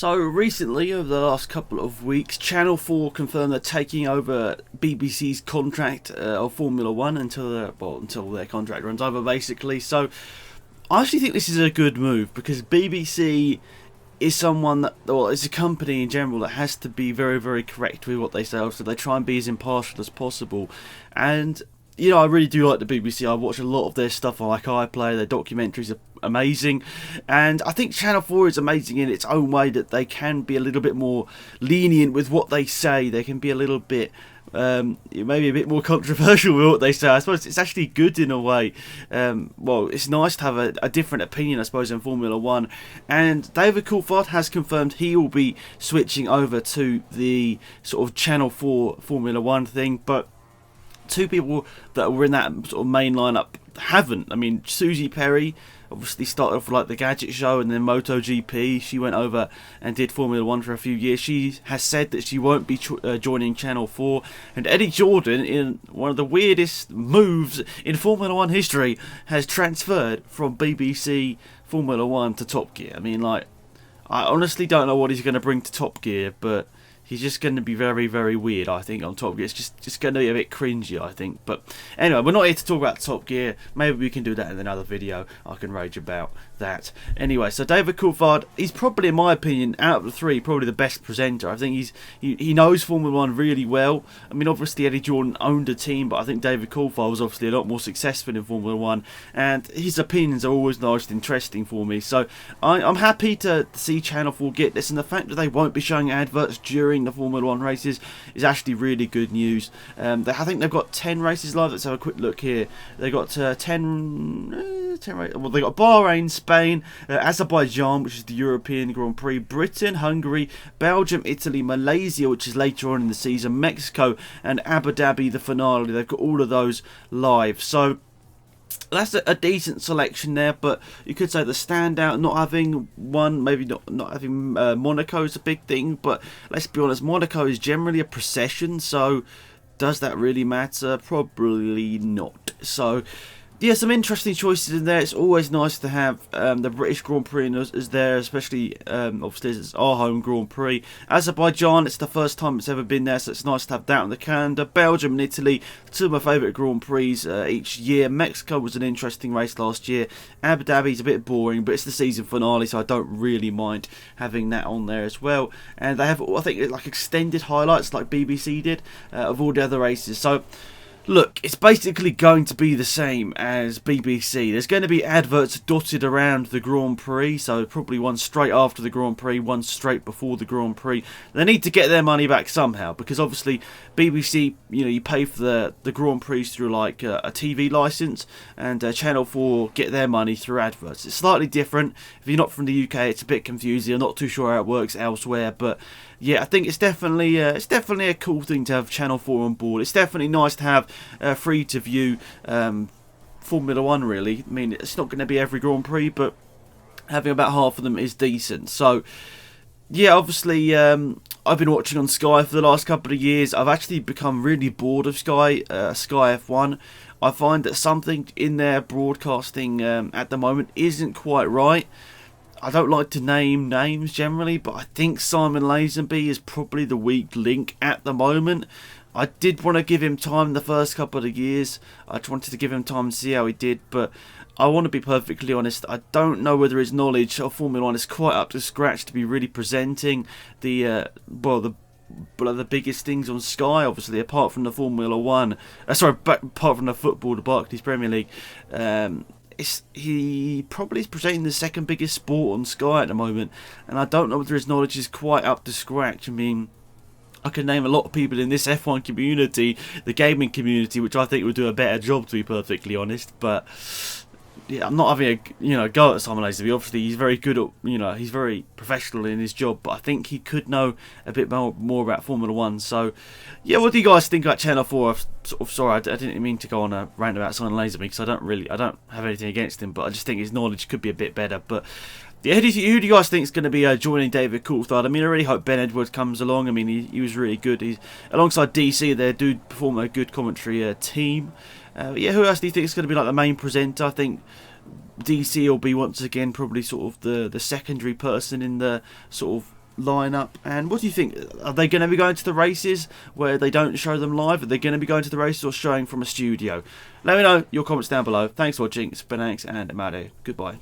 So recently, over the last couple of weeks, Channel 4 confirmed they're taking over BBC's contract of Formula 1 until their contract runs over, basically. So I actually think this is a good move because BBC is someone that, well, it's a company in general that has to be very, very correct with what they say, so they try and be as impartial as possible. And I really do like the BBC. I watch a lot of their stuff on iPlayer. Their documentaries are amazing, and I think Channel 4 is amazing in its own way that they can be a little bit more lenient with what they say. They can be a little bit maybe a bit more controversial with what they say. I suppose it's actually good in a way. Well, it's nice to have a different opinion, I suppose, in Formula 1. And David Coulthard has confirmed he will be switching over to the sort of Channel 4 Formula 1 thing, but two people that were in that sort of main lineup haven't. I mean, Susie Perry obviously started off like the Gadget Show and then MotoGP. She went over and did Formula 1 for a few years. She has said that she won't be joining Channel 4. And Eddie Jordan, in one of the weirdest moves in Formula 1 history, has transferred from BBC Formula 1 to Top Gear. I mean, like, I honestly don't know what he's going to bring to Top Gear, but he's just going to be very, very weird, I think, on Top Gear. It's just going to be a bit cringy, I think. But anyway, we're not here to talk about Top Gear. Maybe we can do that in another video. I can rage about that. Anyway, so David Coulthard, he's probably, in my opinion, out of the three, probably the best presenter. I think he knows Formula 1 really well. I mean, obviously, Eddie Jordan owned a team, but I think David Coulthard was obviously a lot more successful in Formula 1. And his opinions are always nice and interesting for me. So I'm happy to see Channel 4 get this. And the fact that they won't be showing adverts during the Formula 1 races is actually really good news. I think they've got 10 races live. Let's have a quick look here. They've got 10 races. Well, they've got Bahrain, Spain, Azerbaijan, which is the European Grand Prix, Britain, Hungary, Belgium, Italy, Malaysia, which is later on in the season, Mexico, and Abu Dhabi, the finale. They've got all of those live. So that's a decent selection there, but you could say the standout, not having one, maybe not having Monaco is a big thing, but let's be honest, Monaco is generally a procession, so does that really matter? Probably not. So yeah, some interesting choices in there. It's always nice to have the British Grand Prix is there, especially obviously it's our home Grand Prix. Azerbaijan, it's the first time it's ever been there, so it's nice to have that on the calendar. Belgium and Italy, two of my favourite Grand Prix each year. Mexico was an interesting race last year. Abu Dhabi's a bit boring, but it's the season finale, so I don't really mind having that on there as well. And they have, I think, like extended highlights like BBC did of all the other races. So look, it's basically going to be the same as BBC. There's going to be adverts dotted around the Grand Prix, so probably one straight after the Grand Prix, one straight before the Grand Prix. They need to get their money back somehow, because obviously BBC, you pay for the Grand Prix through like a TV license, and Channel 4 get their money through adverts. It's slightly different. If you're not from the UK, it's a bit confusing. I'm not too sure how it works elsewhere, but yeah, I think it's definitely a cool thing to have Channel 4 on board. It's definitely nice to have free to view Formula 1, really. I mean, it's not going to be every Grand Prix, but having about half of them is decent. So yeah, obviously I've been watching on Sky for the last couple of years. I've actually become really bored of Sky F1. I find that something in their broadcasting at the moment isn't quite right. I don't like to name names generally, but I think Simon Lazenby is probably the weak link at the moment. I did want to give him time the first couple of years. I just wanted to give him time to see how he did, but I want to be perfectly honest, I don't know whether his knowledge of Formula 1 is quite up to scratch to be really presenting the biggest things on Sky, obviously, apart from the Formula 1. Apart from the football, the Barclays Premier League. He probably is presenting the second biggest sport on Sky at the moment, and I don't know whether his knowledge is quite up to scratch. I mean, I can name a lot of people in this F1 community, the gaming community, which I think would do a better job, to be perfectly honest, but yeah, I'm not having a go at Simon Lazenby. Obviously, he's very good at, he's very professional in his job, but I think he could know a bit more about Formula 1. So, yeah, what do you guys think about Channel 4? Sorry, I didn't mean to go on a rant about Simon Lazenby, because I don't have anything against him, but I just think his knowledge could be a bit better. But yeah, who do you guys think is going to be joining David Coulthard? I mean, I really hope Ben Edwards comes along. I mean, he was really good. He's alongside DC. They do perform a good commentary team. Yeah, who else do you think is going to be like the main presenter? I think DC will be once again probably sort of the secondary person in the sort of lineup? And what do you think? Are they going to be going to the races where they don't show them live? Are they going to be going to the races or showing from a studio? Let me know your comments down below. Thanks for watching. It's been Alex and Amado. Goodbye.